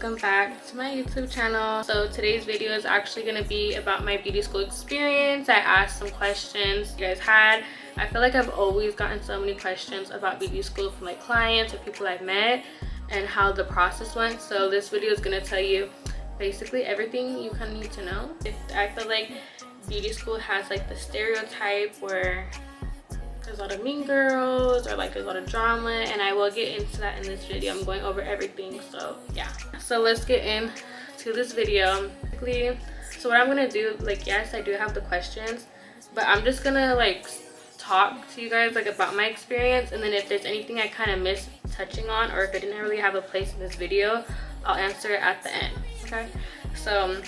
welcome back to my YouTube channel. So today's video is actually going to be about my beauty school experience. I asked some questions you guys had. I feel like I've always gotten so many questions about beauty school from like clients or people I've met and how the process went. So this video is going to tell you basically everything you kind of need to know. I feel like beauty school has like the stereotype where there's a lot of mean girls or like there's a lot of drama, and I will get into that in this video. I'm going over everything, so yeah. So let's get into this video. So what I'm gonna do, like, yes, I do have the questions, but I'm just gonna like talk to you guys like about my experience, and then if there's anything I kind of missed touching on, or if it didn't really have a place in this video, I'll answer it at the end. Okay, so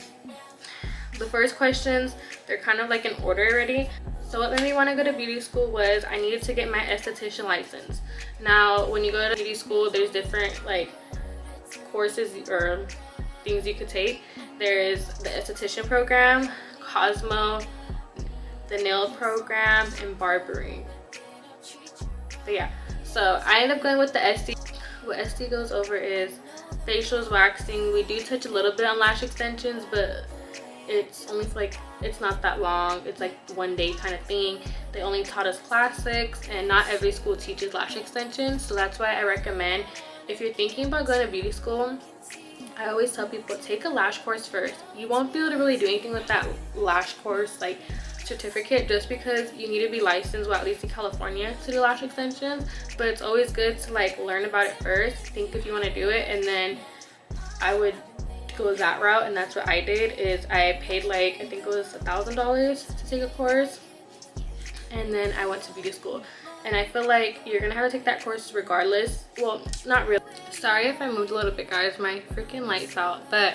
the first questions, they're kind of like in order already. So what made me want to go to beauty school was I needed to get my esthetician license. Now when you go to beauty school, there's different like courses or things you could take. There's the esthetician program, Cosmo, the nail program, and barbering. But yeah, so I ended up going with the SD. What SD goes over is facials, waxing. We do touch a little bit on lash extensions, but it's only for like, it's not that long. It's like one day kind of thing. They only taught us classics, and not every school teaches lash extensions. So that's why I recommend, if you're thinking about going to beauty school, I always tell people take a lash course first. You won't be able to really do anything with that lash course like certificate, just because you need to be licensed, well, at least in California, to do lash extensions. But it's always good to like learn about it first, think if you want to do it, and then I would go that route. And that's what I did. Is I paid like, I think it was $1,000 to take a course, and then I went to beauty school. And I feel like you're gonna have to take that course regardless. Well, not really. Sorry if I moved a little bit, guys, my freaking light's out. But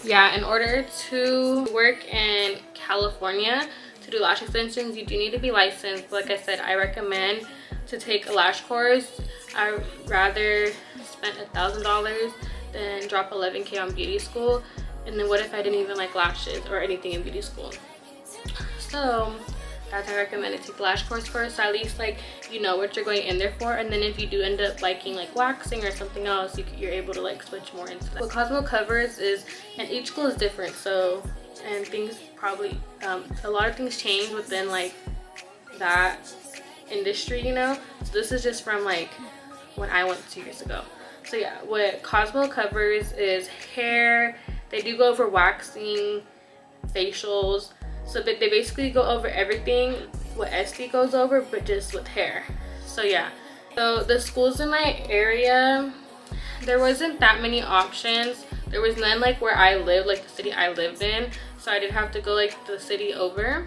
yeah, in order to work in California to do lash extensions, you do need to be licensed. Like I said, I recommend to take a lash course. I'd rather spend $1,000 than drop 11K on beauty school. And then what if I didn't even like lashes or anything in beauty school? So that's why I recommend to take a lash course first, so at least like you know what you're going in there for. And then if you do end up liking like waxing or something else, you're able to like switch more into that. What Cosmo covers is, and each school is different, so, and things probably a lot of things change within like that industry, you know. So this is just from like when I went 2 years ago. So yeah, what Cosmo covers is hair. They do go over waxing, facials. So they basically go over everything what SD goes over, but just with hair. So yeah, so the schools in my area, there wasn't that many options. There was none like where I live, like the city I lived in. So I did have to go like the city over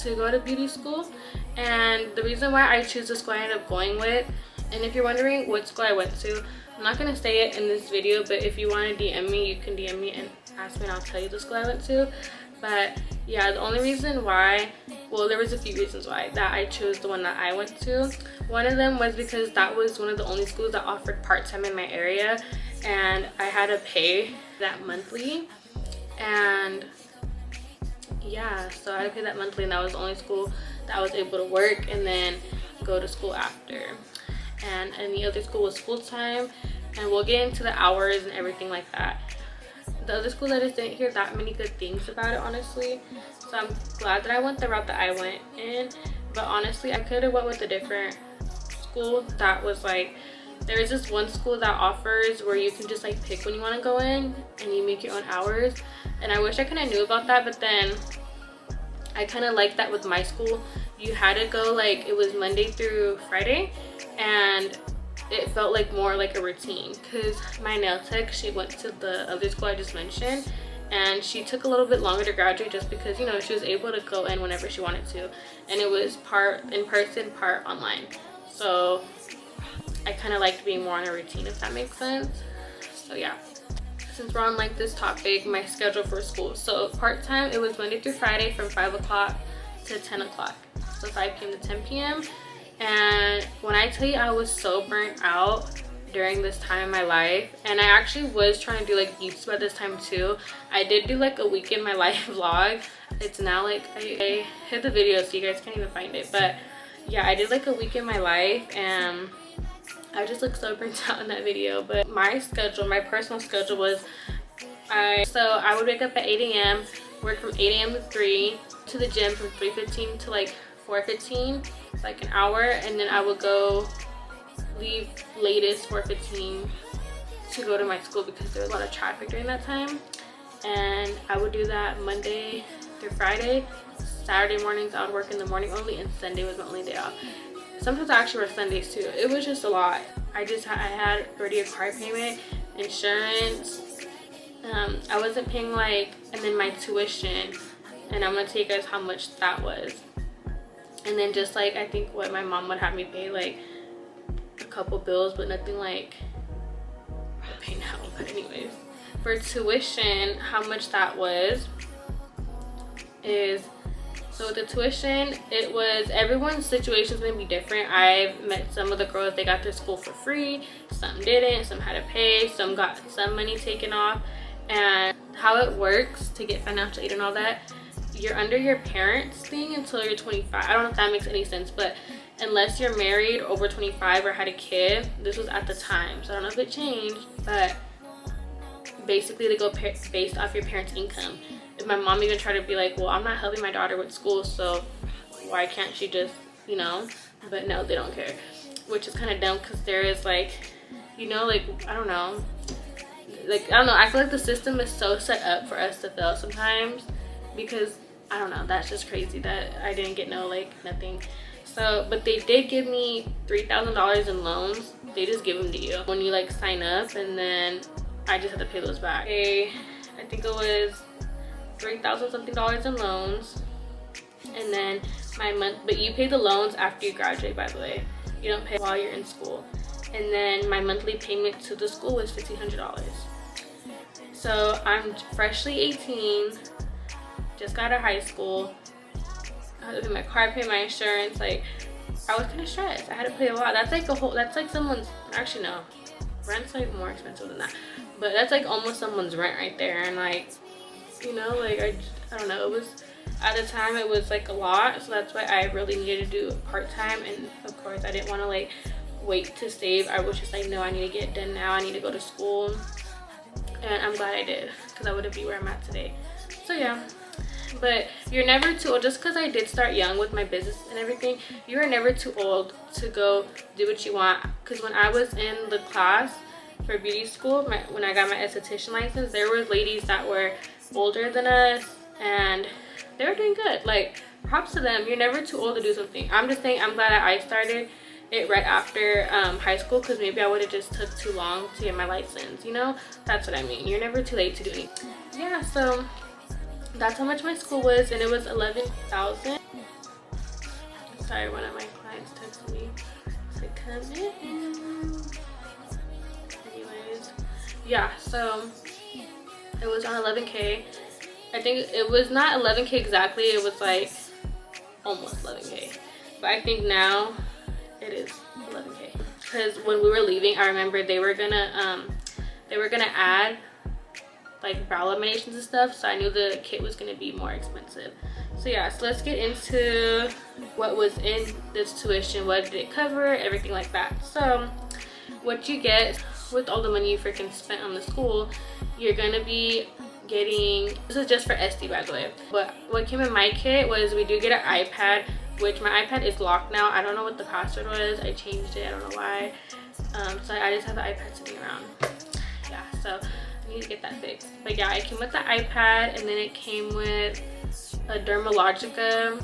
to go to beauty school. And the reason why I choose the school I ended up going with, and if you're wondering what school I went to, I'm not gonna say it in this video, but if you want to DM me, you can DM me and ask me and I'll tell you the school I went to. But yeah, the only reason why, well, there was a few reasons why that I chose the one that I went to. One of them was because that was one of the only schools that offered part-time in my area, and I had to pay that monthly. And yeah, so I had to pay that monthly, and that was the only school that I was able to work and then go to school after. And the other school was full-time, and we'll get into the hours and everything like that. The other schools, I just didn't hear that many good things about it, honestly. So I'm glad that I went the route that I went in. But honestly, I could have went with a different school that was like, there is this one school that offers where you can just like pick when you want to go in and you make your own hours. And I wish I kind of knew about that, but then I kind of like that with my school. You had to go like, it was Monday through Friday, and it felt like more like a routine, because my nail tech, she went to the other school I just mentioned, and she took a little bit longer to graduate just because, you know, she was able to go in whenever she wanted to, and it was part in person, part online. So I kind of liked being more on a routine, if that makes sense. So yeah, since we're on like this topic, my schedule for school. So part-time, it was Monday through Friday from 5 o'clock to 10 o'clock, so 5 p.m. to 10 p.m. And when I tell you I was so burnt out during this time in my life, and I actually was trying to do like YouTube at this time too. I did do like a week in my life vlog. It's now like, I hit the video so you guys can't even find it, but yeah, I did like a week in my life, and I just looked so burnt out in that video. But my schedule, my personal schedule was, I would wake up at 8 a.m, work from 8 a.m to 3, to the gym from 3:15 to like 4:15, like an hour, and then I would leave latest 4:15 to go to my school because there was a lot of traffic during that time. And I would do that Monday through Friday. Saturday mornings I would work in the morning only, and Sunday was my only day off. Sometimes I actually work Sundays too. It was just a lot. I had already a car payment, insurance, I wasn't paying and then my tuition, and I'm gonna tell you guys how much that was. And then just I think what my mom would have me pay, a couple bills, but nothing I pay now. But anyways, for tuition, how much that was is, so with the tuition, it was, everyone's situation is going to be different. I've met some of the girls, they got their school for free, some didn't, some had to pay, some got some money taken off. And how it works to get financial aid and all that, you're under your parents' thing until you're 25. I don't know if that makes any sense, but unless you're married over 25 or had a kid, this was at the time, so I don't know if it changed, but basically they go based off your parents' income. If my mom even tried to be like, well, I'm not helping my daughter with school, so why can't she just, you know? But no, they don't care, which is kind of dumb, because there is you know, I don't know, I don't know, I feel like the system is so set up for us to fail sometimes, because I don't know, that's just crazy that I didn't get no nothing. So, but they did give me $3,000 in loans. They just give them to you when you sign up, and then I just had to pay those back. I think it was $3,000 something in loans, and then my month, but you pay the loans after you graduate, by the way. You don't pay while you're in school. And then my monthly payment to the school was $1,500. So I'm freshly 18, just got out of high school. I had to pay my car, pay my insurance. I was kind of stressed. I had to pay a lot. That's that's someone's, actually no, rent's more expensive than that, but that's almost someone's rent right there. And you know, I don't know, it was, at the time it was a lot, so that's why I really needed to do part-time. And of course I didn't want to wait to save. I was just no, I need to get it done now, I need to go to school. And I'm glad I did, because I wouldn't be where I'm at today. So yeah, but you're never too old. Just because I did start young with my business and everything, you are never too old to go do what you want. Because when I was in the class for beauty school, when I got my esthetician license, there were ladies that were older than us, and they were doing good. Props to them. You're never too old to do something. I'm just saying, I'm glad that I started it right after high school, because maybe I would have just took too long to get my license, you know? That's what I mean. You're never too late to do anything. Yeah, so that's how much my school was, and it was $11,000. Sorry, one of my clients texted me to come in. Anyways, yeah, so it was on 11K. I think it was not 11K exactly, it was almost 11K, but I think now it is 11K, because when we were leaving, I remember they were gonna add brow laminations and stuff, so I knew the kit was gonna be more expensive. So yeah, so let's get into what was in this tuition, what did it cover, everything like that. So what you get with all the money you freaking spent on the school, you're gonna be getting, this is just for SD, by the way, but what came in my kit was, we do get an iPad, which my iPad is locked now. I don't know what the password was, I changed it, I don't know why. So I just have the iPad sitting around. Yeah, so I need to get that fixed. But yeah, it came with the iPad, and then it came with a Dermalogica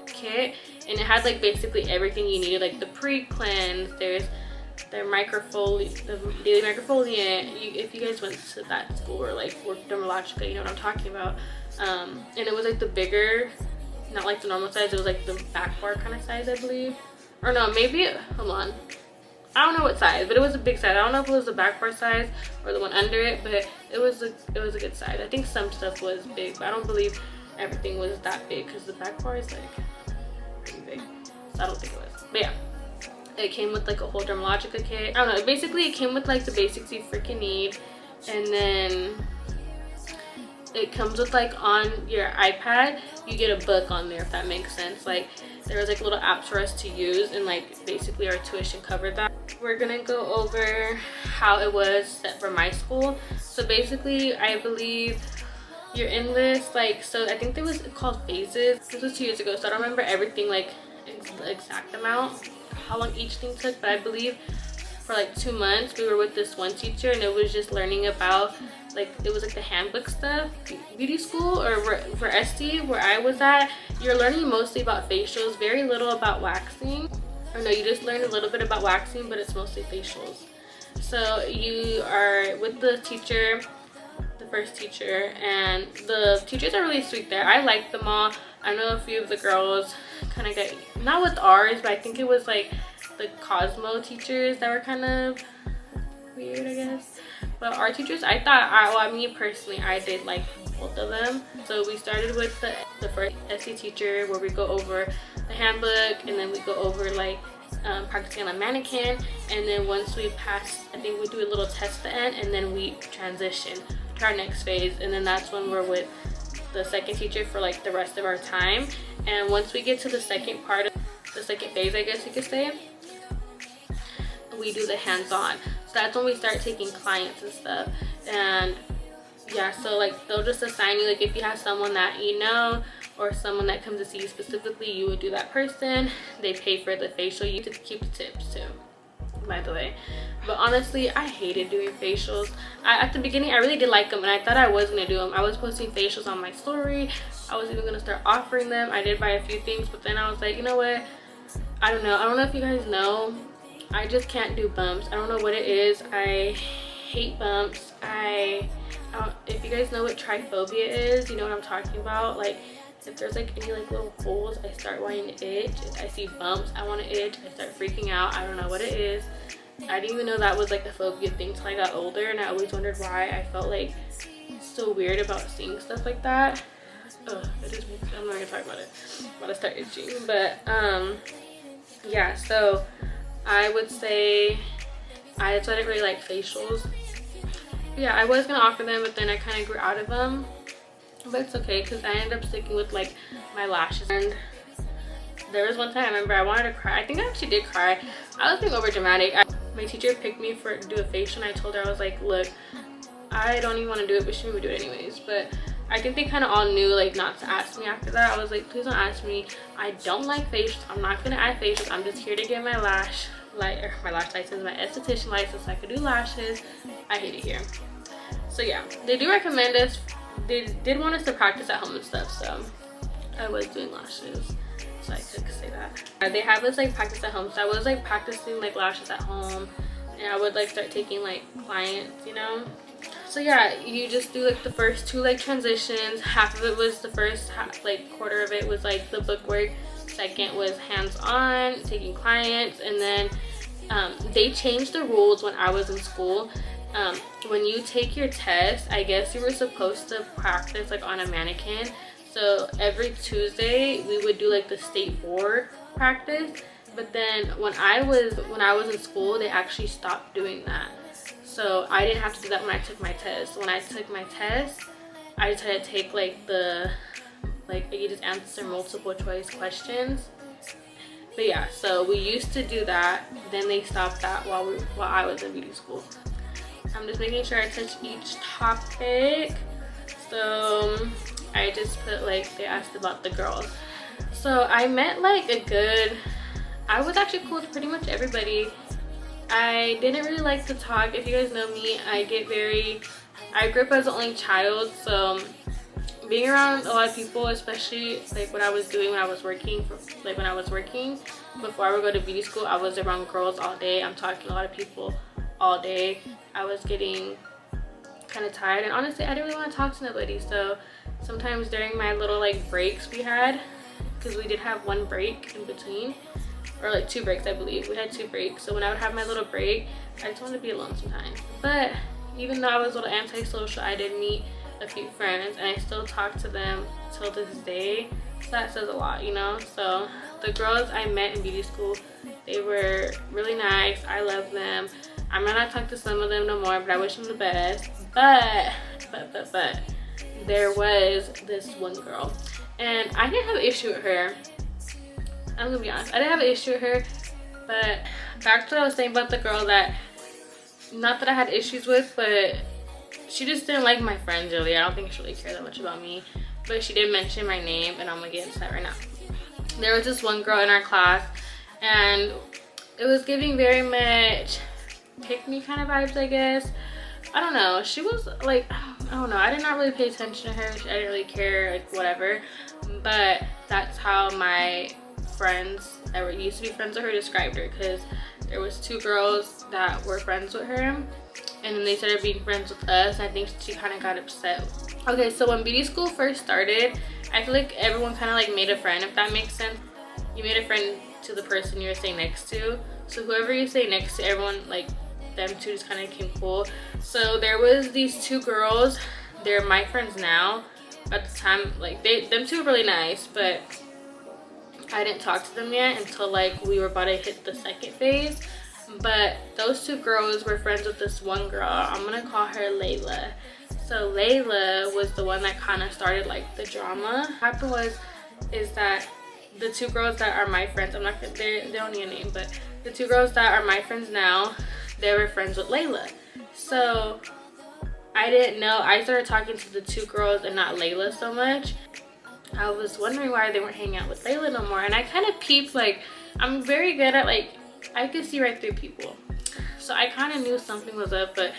kit, and it had basically everything you needed, the pre-cleanse, there's their the daily microfoliant. If you guys went to that school or worked Dermalogica, you know what I'm talking about. And it was the bigger, not the normal size, it was the back bar kind of size, I believe. Or no, maybe, hold on, I don't know what size, but it was a big size. I don't know if it was the back bar size or the one under it, but it was a good size. I think some stuff was big, but I don't believe everything was that big, because the back bar is pretty big, so I don't think it was. But yeah, it came with a whole Dermalogica kit. I don't know, basically it came with the basics you freaking need, and then it comes with like on your iPad, you get a book on there, if that makes sense. Like there was like little apps for us to use, and like basically our tuition covered that. We're gonna go over how it was set for my school. So basically, I believe you're in this like, so I think there was called phases. This was 2 years ago, so I don't remember everything like the exact amount, how long each thing took, but I believe for like 2 months we were with this one teacher, and it was just learning about like, it was like the handbook stuff. Beauty school, or for SD where I was at, you're learning mostly about facials, very little about waxing. Or no, you just learn a little bit about waxing, but it's mostly facials. So you are with the teacher, the first teacher, and the teachers are really sweet there. I like them all. I know a few of the girls kind of get, not with ours, but I think it was like the Cosmo teachers that were kind of weird, I guess. But our teachers, I thought, well, me personally, I did like both of them. So we started with the first SC teacher, where we go over the handbook, and then we go over like practicing on a mannequin, and then once we pass, I think we do a little test at the end, and then we transition to our next phase, and then that's when we're with the second teacher for like the rest of our time. And once we get to the second part of the second phase, I guess you could say, we do the hands-on. So that's when we start taking clients and stuff. And yeah, so like they'll just assign you, like if you have someone that you know, or someone that comes to see you specifically, you would do that person. They pay for the facial. You have to keep the tips too, by the way. But honestly, I hated doing facials. At the beginning, I really did like them, and I thought I was gonna do them. I was posting facials on my story. I was even gonna start offering them. I did buy a few things, but then I was like, you know what, I don't know if you guys know, I just can't do bumps. I don't know what it is. I hate bumps. If you guys know what trypophobia is, you know what I'm talking about. Like if there's like any like little holes, I start wanting to itch. If I see bumps, I want to itch. I start freaking out. I don't know what it is. I didn't even know that was like a phobia thing till I got older, and I always wondered why I felt like so weird about seeing stuff like that. Ugh, I'm not gonna talk about it. I'm about to start itching. But yeah, so I would say I didn't really like facials. Yeah, I was gonna offer them, but then I kind of grew out of them. But it's okay, because I ended up sticking with like my lashes. And there was one time I remember I wanted to cry. I think I actually did cry. I was being over dramatic. My teacher picked me to do a facial, and I told her, I was like, look, I don't even want to do it, but she made me do it anyways. But I think they kind of all knew like not to ask me after that. I was like, please don't ask me. I don't like facials. I'm not gonna add facials. I'm just here to get my lash license, my esthetician license, so I could do lashes. I hate it here. So yeah, they do recommend us. They did want us to practice at home and stuff, so I was doing lashes, so I could say that. They have us like practice at home, so I was like practicing like lashes at home, and I would like start taking like clients, you know. So yeah, you just do like the first 2 like transitions. Half of it was the first like quarter of it was like the book work. Second was hands-on, taking clients. And then they changed the rules when I was in school. When you take your test, I guess you were supposed to practice like on a mannequin. So every Tuesday we would do like the state board practice. But then when I was in school, they actually stopped doing that. So I didn't have to do that when I took my test. When I took my test, I just had to take like you just answer multiple choice questions. But yeah, so we used to do that. Then they stopped that while I was in beauty school. I'm just making sure I touch each topic. So I just put like, they asked about the girls. So I met like I was actually cool with pretty much everybody. I didn't really like to talk. If you guys know me, I grew up as the only child, so being around a lot of people, especially like what I was doing when I was working, before I would go to beauty school, I was around girls all day. I'm talking to a lot of people all day. I was getting kind of tired, and honestly I didn't really want to talk to nobody. So sometimes during my little like breaks we had, because we did have one break in between, or like 2 breaks, I believe. We had 2 breaks. So when I would have my little break, I just wanted to be alone sometimes. But even though I was a little antisocial, I did meet a few friends, and I still talk to them till this day. So that says a lot, you know. So the girls I met in beauty school, they were really nice. I love them. I might not talk to some of them no more, but I wish them the best. But there was this one girl, and I didn't have an issue with her. I'm gonna be honest, I didn't have an issue with her. But back to what I was saying about the girl, that not that I had issues with, but she just didn't like my friends really. I don't think she really cared that much about me, but she did mention my name, and I'm gonna get into that right now. There was this one girl in our class, and it was giving very much pick me kind of vibes, I guess. I don't know, she was like, I don't know, I did not really pay attention to her. I didn't really care, like whatever. But that's how my friends that used to be friends with her described her, because there was two girls that were friends with her, and then they started being friends with us. I think she kind of got upset. Okay, so when beauty school first started, I feel like everyone kind of like made a friend, if that makes sense. You made a friend to the person you were staying next to, so whoever you stay next to, everyone, like them two just kind of became cool. So there was these two girls, they're my friends now. At the time, like them two were really nice, but I didn't talk to them yet until like we were about to hit the second phase. But those two girls were friends with this one girl. I'm gonna call her Layla. So Layla was the one that kind of started like the drama. What happened is that the two girls that are my friends, I'm not gonna, they don't need a name, but the two girls that are my friends now, they were friends with Layla. So I didn't know, I started talking to the two girls and not Layla so much. I was wondering why they weren't hanging out with Layla no more, and I kind of peeped. Like, I'm very good at, like, I could see right through people, so I kind of knew something was up. But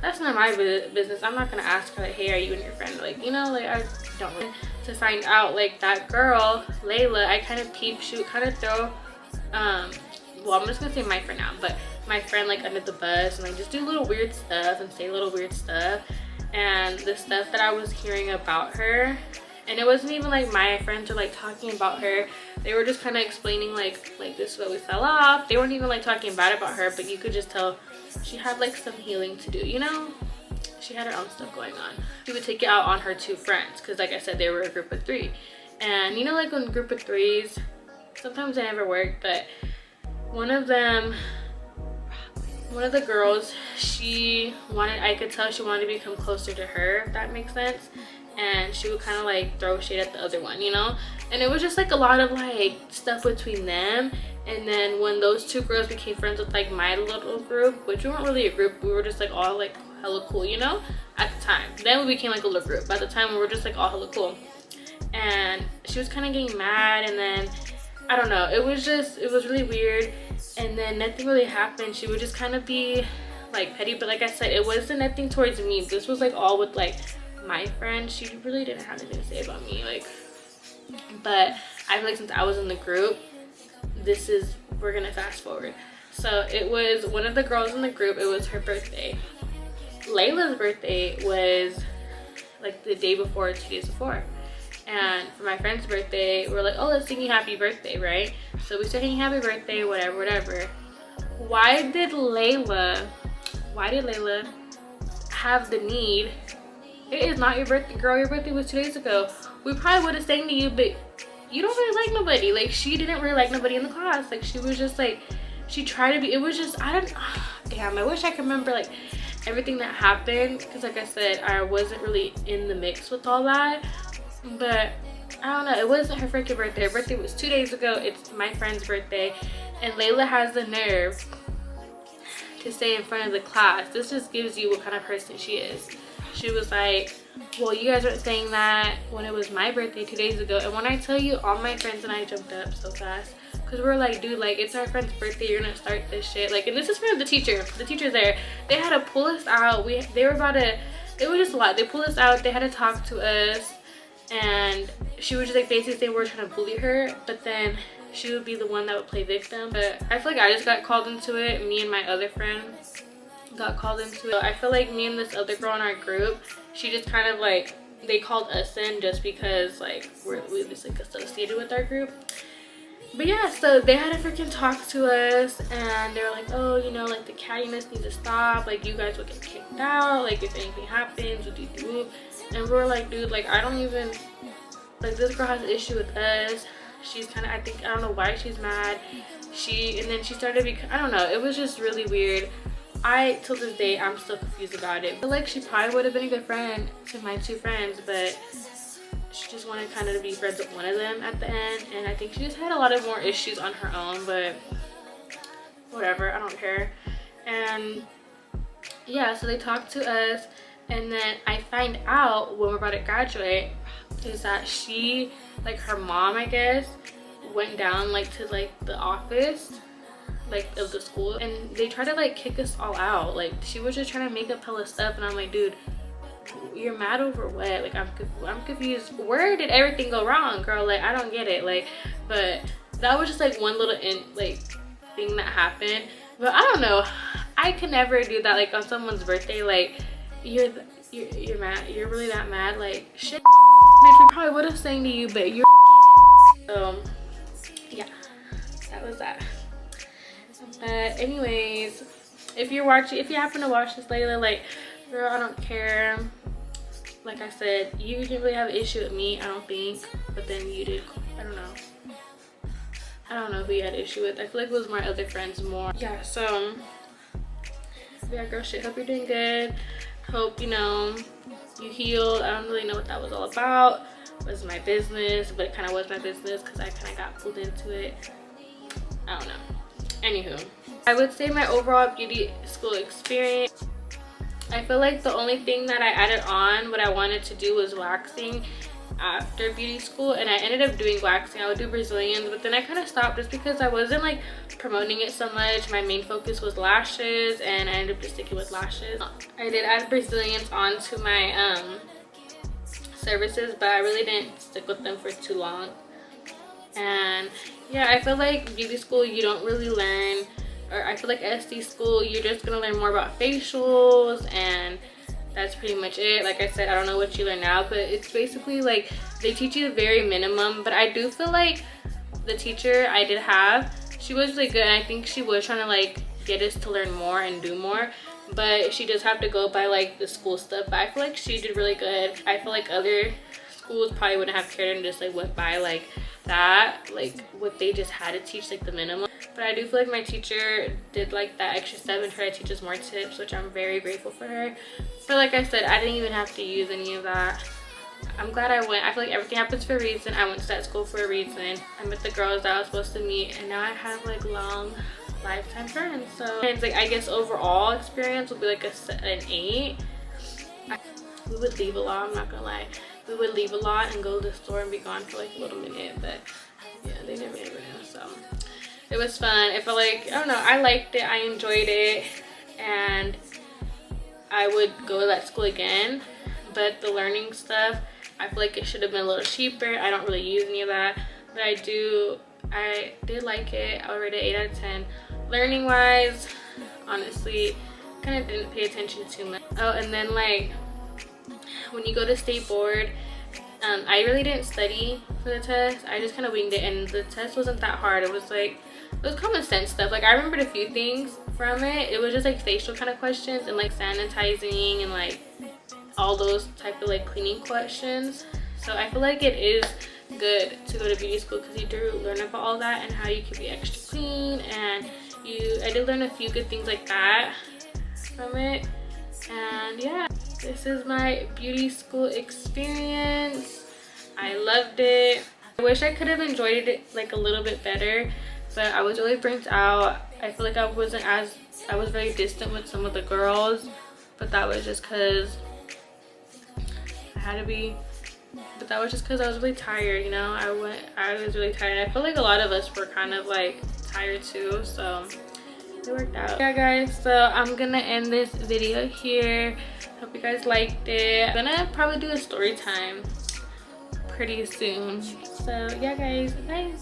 that's not my business. I'm not gonna ask her like, hey, are you and your friend, like, you know, like, I don't really. To find out, like, that girl Layla, I kind of peeped. She would kind of throw well, I'm just gonna say my friend now, but my friend like under the bus, and like just do little weird stuff and say little weird stuff. And the stuff that I was hearing about her, and it wasn't even like my friends were like talking about her, they were just kind of explaining like this is what we fell off. They weren't even like talking bad about her, but you could just tell she had like some healing to do, you know. She had her own stuff going on. She would take it out on her two friends, because like I said, they were a group of three. And you know, like when group of threes, sometimes they never work, but one of the girls, I could tell she wanted to become closer to her, if that makes sense. And she would kind of like throw shade at the other one, you know. And it was just like a lot of like stuff between them. And then when those two girls became friends with like my little group, which we weren't really a group, we were just like all like hella cool, you know, at the time. Then we became like a little group, but at the time we were just like all hella cool. And she was kind of getting mad, and then I don't know, it was really weird. And then nothing really happened. She would just kind of be like petty, but like I said, it wasn't nothing towards me. This was like all with like my friend. She really didn't have anything to say about me, like. But I feel like since I was in the group, we're gonna fast forward. So it was one of the girls in the group, it was her birthday. Layla's birthday was like the day before or 2 days before. And for my friend's birthday, we're like, oh, let's sing you happy birthday, right? So we started singing happy birthday, whatever. Why did Layla have the need? It is not your birthday, girl. Your birthday was 2 days ago. We probably would have sang to you, but you don't really like nobody. Like, she didn't really like nobody in the class. Like, she was just like, she tried to be, it was just, damn, I wish I could remember like everything that happened, because like I said, I wasn't really in the mix with all that. But I don't know, it wasn't her freaking birthday. Her birthday was 2 days ago. It's my friend's birthday, and Layla has the nerve to say in front of the class, this just gives you what kind of person she is. She was like, well, you guys weren't saying that when it was my birthday 2 days ago. And when I tell you, all my friends and I jumped up so fast, because we're like, dude, like, it's our friend's birthday, you're gonna start this shit. Like, and this is from the teacher's there. They had to pull us out. They were about to, it was just a lot. They pulled us out, they had to talk to us. And she was just like basically saying we're trying to bully her, but then she would be the one that would play victim. But I feel like I just got called into it. Me and my other friend got called into it. I feel like me and this other girl in our group, she just kind of like, they called us in just because like we're just like associated with our group. But yeah, so they had to freaking talk to us, and they were like, oh, you know, like the cattiness needs to stop, like you guys will get kicked out, like if anything happens, and we're like, dude, like I don't even, like this girl has an issue with us. She's kind of, I don't know why she's mad. And then she started I don't know, it was just really weird. till this day, I'm still confused about it. I feel like she probably would have been a good friend to my two friends, but she just wanted kind of to be friends with one of them at the end, and I think she just had a lot of more issues on her own, but whatever, I don't care. And yeah, so they talked to us, and then I find out when we're about to graduate is that she, like her mom, I guess, went down like to like the office like of the school, and they tried to like kick us all out. Like she was just trying to make up hella stuff, and I'm like, dude, you're mad over what? Like I'm confused. Where did everything go wrong, girl? Like I don't get it. Like, but that was just like one little thing that happened. But I don't know, I could never do that like on someone's birthday. Like you're mad, you're really that mad? Like shit, bitch, we probably would have sang to you, but you're yeah, that was that. But anyways, if you happen to watch this later, like girl, I don't care. Like I said, you didn't really have an issue with me, I don't think, but then you did. I don't know who you had an issue with. I feel like it was my other friends more. Yeah, so yeah, girl, shit, hope you're doing good. Hope you know you healed. I don't really know what that was all about. It was my business, but it kind of was my business because I kind of got pulled into it. I don't know. Anywho, I would say my overall beauty school experience, I feel like the only thing that I added on what I wanted to do was waxing after beauty school, and I ended up doing waxing. I would do Brazilians, but then I kind of stopped just because I wasn't like promoting it so much. My main focus was lashes, and I ended up just sticking with lashes. I did add Brazilians onto my services, but I really didn't stick with them for too long. And yeah, I feel like beauty school you don't really learn, or I feel like SD school you're just gonna learn more about facials, and that's pretty much it. Like I said, I don't know what you learn now, but it's basically like they teach you the very minimum. But I do feel like the teacher I did have, she was really good, and I think she was trying to like get us to learn more and do more, but she does have to go by like the school stuff. But I feel like she did really good. I feel like other schools probably wouldn't have cared and just like went by like that, like what they just had to teach, like the minimum. But I do feel like my teacher did like that extra step and tried to teach us more tips, which I'm very grateful for her. But like I said, I didn't even have to use any of that. I'm glad I went. I feel like everything happens for a reason. I went to that school for a reason. I met the girls that I was supposed to meet, and now I have like long lifetime friends. So it's like, I guess overall experience would be like an 8. We would leave a lot, I'm not gonna lie. We would leave a lot and go to the store and be gone for like a little minute, but yeah, they never knew. So it was fun. I felt like, I don't know, I liked it, I enjoyed it, and I would go to that school again. But the learning stuff, I feel like it should have been a little cheaper. I don't really use any of that, but I did like it. I rated it 8 out of 10. Learning wise, honestly, kind of didn't pay attention too much. Oh, and then like when you go to state board, I really didn't study for the test. I just kind of winged it, and the test wasn't that hard. It was common sense stuff. Like I remembered a few things from it. It was just like facial kind of questions and like sanitizing and like all those type of like cleaning questions. So I feel like it is good to go to beauty school because you do learn about all that and how you can be extra clean, and I did learn a few good things like that from it. And yeah, this is my beauty school experience. I loved it. I wish I could have enjoyed it like a little bit better, but I was really burnt out. I feel like I was very distant with some of the girls, but that was just because I had to be. But that was just because I was really tired, you know. I was really tired. I feel like a lot of us were kind of like tired too, so it worked out. Yeah guys, so I'm gonna end this video here. Hope you guys liked it. I'm gonna probably do a story time pretty soon. So yeah guys, bye.